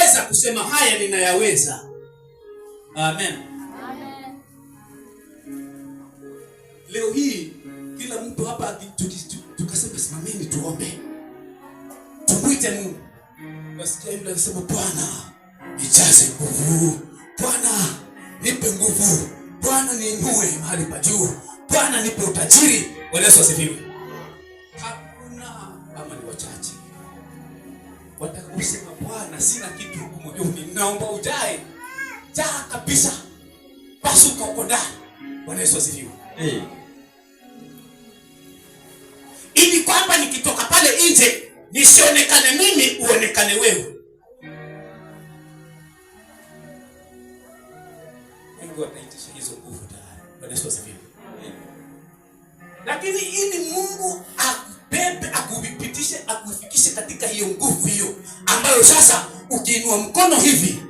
anaweza kusema haya ninayaweza. Amen. Amen. Leo hii kila mtu hapa tukasema simameni tuombe. Tumwite Mungu. Wasikia yule anasema Bwana nijaze nguvu. Bwana nipe nguvu. Bwana niinue mahali pa juu. Bwana nipe utajiri. Bwana Yesu asifiwe. Hakuna ama ni wachache watakaosema Bwana sina kitu huku moyoni, naomba ujae. Jaa kabisa. Pasuka uko ndani. Bwana Yesu asifiwe. Ili kwamba nikitoka pale nje nisionekane mimi, uonekane wewe. Mungu ataitisha hizo nguvu tayari. Bwana Yesu asifiwe. Lakini ili Mungu akubebe, akuvipitishe, akufikishe katika hiyo nguvu hiyo ambayo sasa ukiinua mkono hivi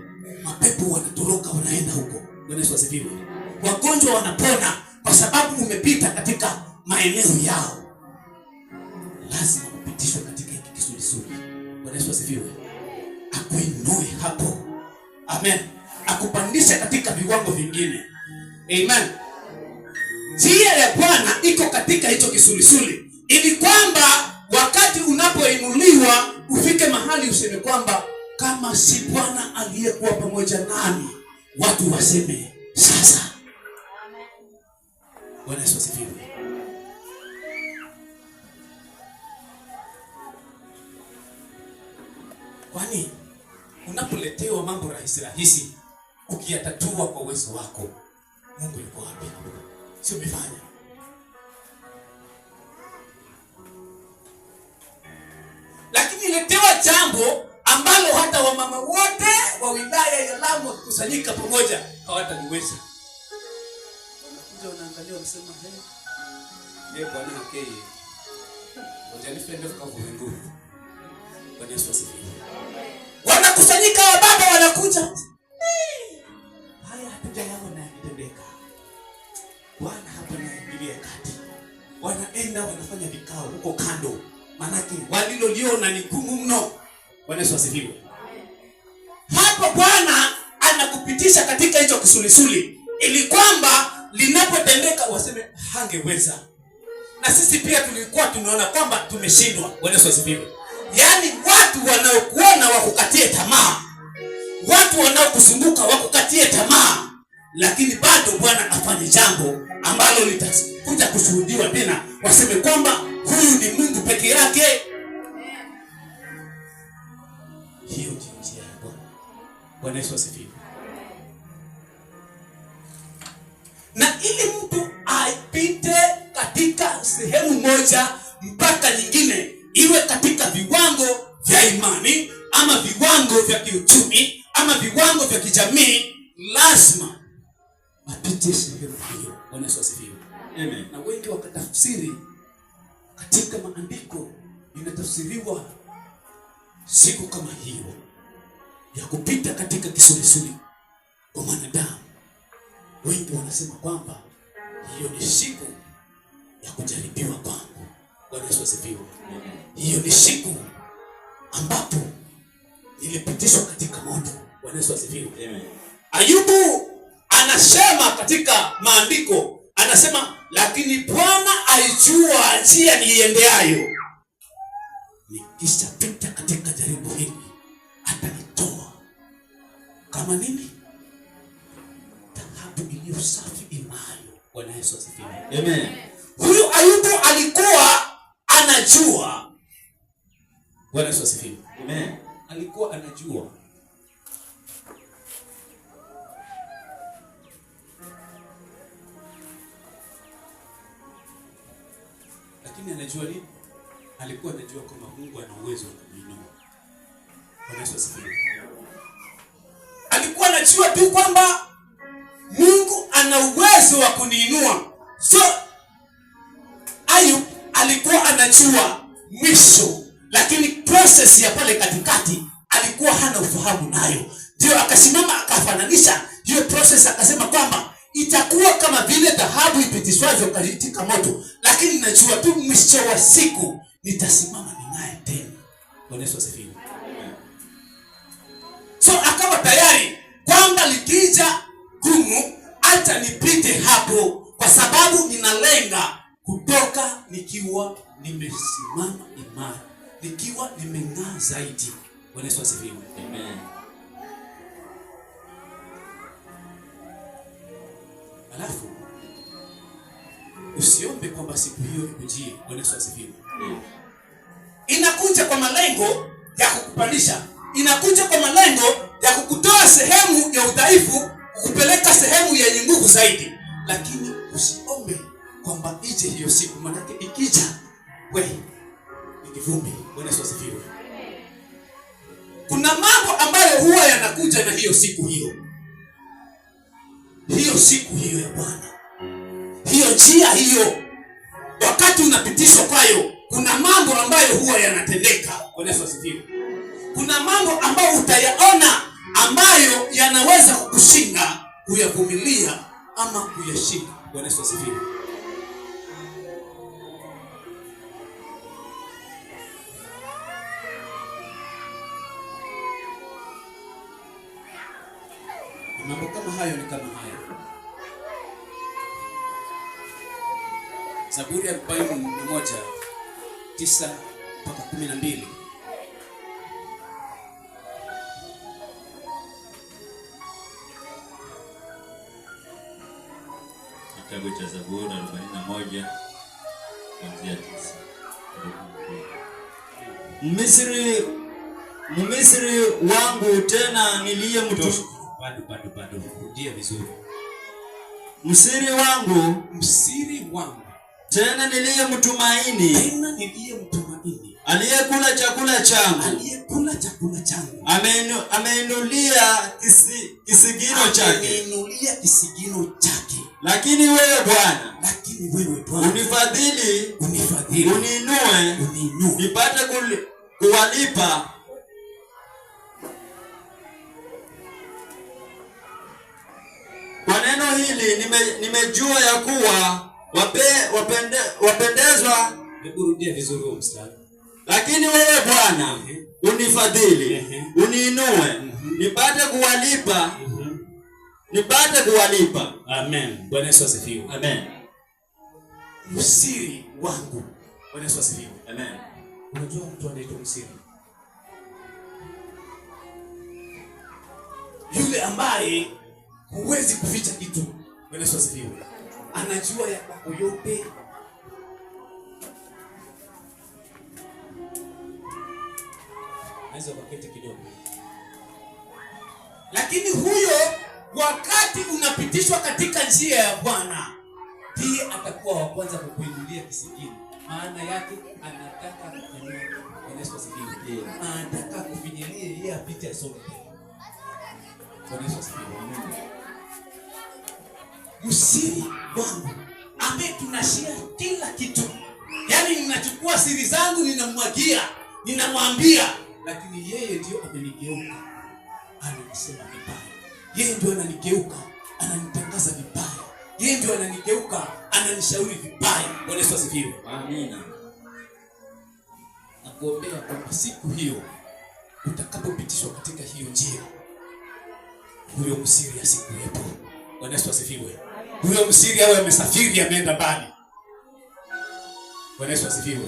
mapepo wanatoroka wanaenda huko. Bwana Yesu asifiwe. Wagonjwa wanapona kwa sababu umepita katika maeneo yao. Lazima upitishwe katika hiki kisulisuli. Bwana Yesu asifiwe. Akuinue hapo. Amen. Akupandisha katika viwango vingine. Amen. Njia ya Bwana iko katika hicho kisulisuli, ili kwamba wakati unapoinuliwa ufike mahali useme kwamba kama si Bwana aliyekuwa pamoja nami, watu waseme sasa. Bwana Yesu asifiwe. Kwani unapoletewa mambo rahisi rahisi ukiyatatua kwa uwezo wako, Mungu yuko wapi? Sio umefanya. Lakini letewa jambo ambalo hata wamama wote wa wilaya ya Lamu wakikusanyika pamoja hawataliweza. Wanakuja wanaangalia wanasema Bwana hakeye. Wajanifende kwa nguvu. Bwana Yesu asifiwe. Wanakusanyika wababa wanakuja. Haya hatujayaona yakitendeka. Bwana hapa naingilia kati. Wanaenda wanafanya vikao huko kando. Manake waliloliona ni gumu mno. Bwana Yesu asifiwe. Hapo Bwana anakupitisha katika hicho kisulisuli ili kwamba linapotendeka waseme hangeweza. Na sisi pia tulikuwa tumeona kwamba tumeshindwa. Bwana Yesu asifiwe. Yaani watu wanaokuona wakukatie tamaa. Watu wanaokuzunguka wakukatie tamaa. Lakini bado Bwana afanye jambo ambalo litakuja kushuhudiwa tena, waseme kwamba huyu ni Mungu peke yake. Hiyo ndio njia ya Bwana. Bwana Yesu asifiwe. Na ili mtu aipite katika sehemu moja mpaka nyingine, iwe katika viwango vya imani ama viwango vya kiuchumi ama viwango vya kijamii, lazima apite sehemu hiyo. Bwana Yesu asifiwe. Amen. Na wengi wakatafsiri katika maandiko, inatafsiriwa siku kama hiyo ya kupita katika kisulisuli kwa mwanadamu. Wengi wanasema kwamba hiyo ni siku ya kujaribiwa kwangu. Bwana Yesu asifiwe. Hiyo ni siku ambapo nilipitishwa katika moto. Bwana Yesu asifiwe. Amen. Ayubu anasema katika maandiko, anasema lakini Bwana aijua njia niiendeayo. Nikishapita katika jaribu hili atanitoa kama nini? Dhahabu iliyo safi inayo. Bwana Yesu asifiwe. Amen. Huyu Ayubu alikuwa anajua. Bwana Yesu asifiwe. Amen. Alikuwa anajua. Lakini anajua nini? Alikuwa anajua kwamba Mungu ana uwezo wa kumuinua. Bwana Yesu asifiwe. Alikuwa anajua tu kwamba Mungu ana uwezo wa kuniinua. So Ayub alikuwa anajua mwisho, lakini process ya pale katikati alikuwa hana ufahamu nayo. Ndio akasimama akafananisha hiyo process, akasema kwamba itakuwa kama vile dhahabu ipitishwavyo katika moto, lakini najua tu mwisho wa siku nitasimama ninaye tena. Bwana Yesu asifiwe. So nimesimama imara, nikiwa nimeng'aa zaidi. Bwana Yesu asifiwe. Amen. Alafu usiombe kwamba siku hiyo ikujie. Bwana Yesu asifiwe. Inakuja kwa malengo ya kukupandisha, inakuja kwa malengo ya kukutoa sehemu ya udhaifu kukupeleka sehemu yenye nguvu zaidi. Lakini usiombe kwamba ije hiyo siku, maana ikija wewe ni kivumbi. Bwana Yesu asifiwe. Kuna mambo ambayo huwa yanakuja na hiyo siku hiyo. Hiyo siku hiyo ya Bwana, hiyo njia hiyo, wakati unapitishwa kwayo, kuna mambo ambayo huwa yanatendeka. Bwana Yesu asifiwe. Kuna mambo ambayo utayaona ambayo yanaweza kukushinda kuyavumilia ama kuyashinda. Bwana Yesu asifiwe. Mambo kama hayo ni kama haya. Zaburi ya 41:9-12. Kitabu cha Zaburi 41 kuanzia 9. Mmisri wangu tena niliyemtumaini. Bado. Rudia vizuri. Msiri wangu tena niliyemtumaini. Aliyekula chakula changu. Ameinulia kisigino chake. Lakini wewe Bwana, unifadhili, uniinue, nipate kuwalipa kwa neno hili. Nimejua ya kuwa wapendezwa. Rudia vizuri huo mstari. Lakini wewe Bwana, unifadhili, uniinue, nipate kuwalipa. Amen. Bwana Yesu asifiwe. Amen. Msiri wangu. Bwana Yesu asifiwe. Amen. Unajua mtu anaitwa msiri? Yule ambaye huwezi kuficha kitu. Bwana Yesu asifiwe. Anajua ya kwako yote. Naweza wakati kidogo. Lakini huyo wakati unapitishwa katika njia ya Bwana, ndiye atakuwa wa kwanza kukuinulia kisigino. Maana yake anataka kukuinua. Bwana Yesu asifiwe. Anataka kufinyalia yeye apite asome. Bwana Yesu asifiwe. Msiri wangu ambaye tunashare kila kitu. Yaani ninachukua siri zangu ninamwagia, ninamwambia, lakini yeye ndio amenigeuka. Ananisema vibaya. Yeye ndio ananigeuka, ananitangaza vibaya. Yeye ndio ananigeuka, ananishauri vibaya. Bwana Yesu asifiwe. Amina. Nakuombea kwamba siku hiyo utakapopitishwa katika hiyo njia, huyo msiri asikuwepo. Bwana Yesu asifiwe. Huyo msiri awe amesafiri, ameenda mbali. Bwana Yesu asifiwe.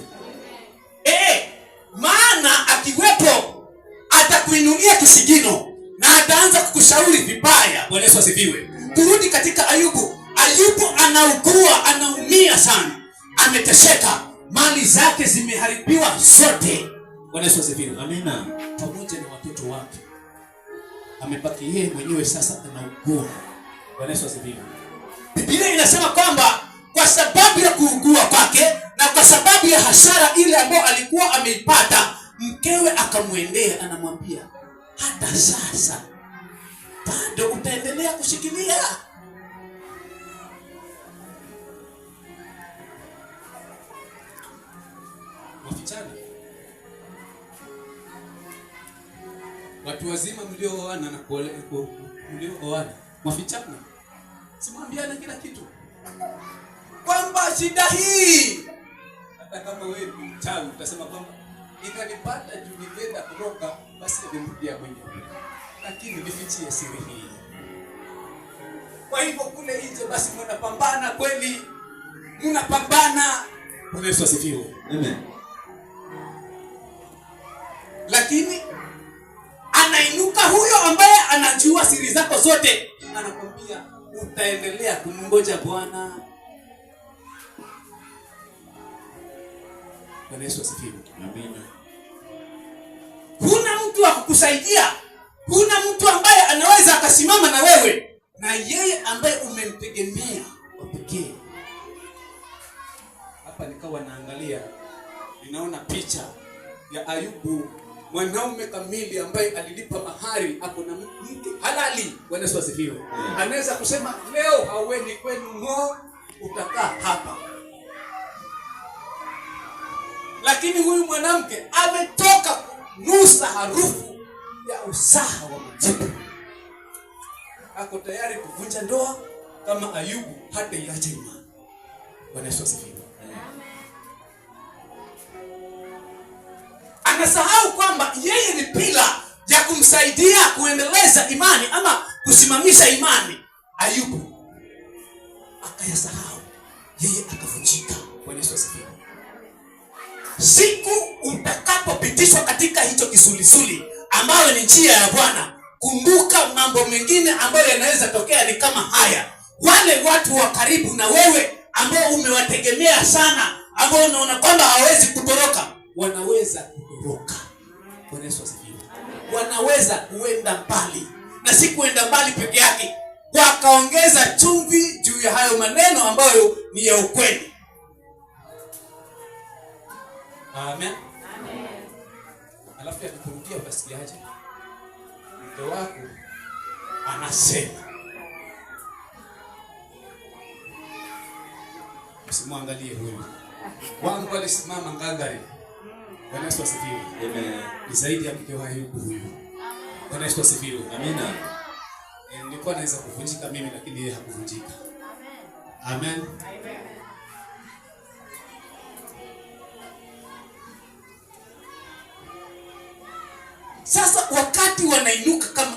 Maana akiwepo atakuinulia kisigino na ataanza kukushauri vibaya. Bwana Yesu asifiwe. Turudi katika Ayubu. Ayubu anaugua, anaumia sana, ameteseka, mali zake zimeharibiwa zote. Bwana Yesu asifiwe. Amina. Pamoja na watoto wake, amebaki yeye mwenyewe sasa anaugua. Bwana Yesu asifiwe. Biblia inasema kwamba kwa sababu ya kuugua kwake na kwa sababu ya hasara ile ambayo alikuwa ameipata, mkewe akamwendea, anamwambia, hata sasa bado utaendelea kushikilia? Wafichana. Watu wazima mliooana na mliooana, wafichana. Simwambiana kila kitu. Kwamba shida hii, hata kama wewe ni mchawi utasema kwamba ikanipata juu nilienda kuroga, basi nimerudia mwenyewe. Lakini nifichie siri hii. Kwa hivyo kule nje basi mnapambana kweli. Mnapambana Bwana Yesu asifiwe. Amen. Lakini anainuka huyo ambaye anajua siri zako zote, anakwambia utaendelea kumngoja Bwana. Bwana Yesu asifiwe. Amina. Huna mtu wa kukusaidia, huna mtu ambaye anaweza akasimama na wewe, na yeye ambaye umemtegemea kwa pekee. Hapa nikawa naangalia, ninaona picha ya Ayubu, mwanaume kamili ambaye alilipa mahari, ako na mke halali. Bwana Yesu asifiwe. Anaweza kusema leo hauendi kwenu, ngo utakaa hapa. Lakini huyu mwanamke ametoka nusa harufu ya usaha wa majibu, ako tayari kuvunja ndoa kama Ayubu, hata iache imani. Bwana Yesu asifiwe. Anasahau kwamba yeye ni pila ya kumsaidia kuendeleza imani ama kusimamisha imani. Ayubu akayasahau, yeye akavunjika. Bwana Yesu asifiwe. Siku utakapopitishwa katika hicho kisulisuli ambayo ni njia ya Bwana, kumbuka mambo mengine ambayo yanaweza tokea ni kama haya. Wale watu wa karibu na wewe ambao umewategemea sana, ambao unaona kwamba hawezi kutoroka, wanaweza kutoroka. Bwana Yesu asifiwe. Wanaweza kuenda mbali, na si kuenda mbali peke yake, wakaongeza chumvi juu ya hayo maneno ambayo ni ya ukweli. Amen. Amen. Alafu akikurudia utasikiaje? Mke wako anasema, usimwangalie huyu. Wangu alisimama ngangari. Bwana Yesu asifiwe. Amen. Ni zaidi ya mke wa Ayubu huyu. Bwana Yesu asifiwe. Amina. Nilikuwa naweza kuvunjika mimi, lakini yeye hakuvunjika. Amen. Amen. Sasa wakati wanainuka kama